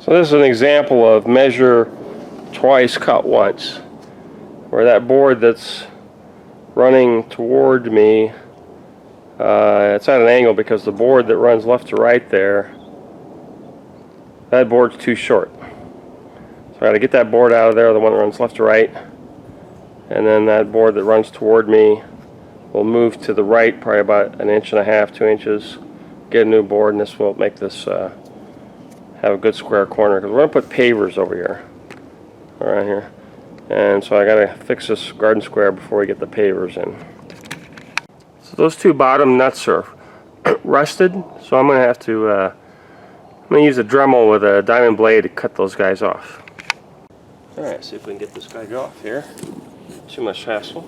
So this is an example of measure twice, cut once, where that board that's running toward me, it's at an angle because the board that runs left to right there, that board's too short. So I got to get that board out of there, the one that runs left to right, and then that board that runs toward me will move to the right probably about 1.5 inches, 2 inches, get a new board, and this will make this have a good square corner, because we're going to put pavers over here, around here, and so I got to fix this garden square before we get the pavers in. So those two bottom nuts are rusted, so I'm going to have to I'm going to use a Dremel with a diamond blade to cut those guys off. Alright, see if we can get this guy off here. Too much hassle.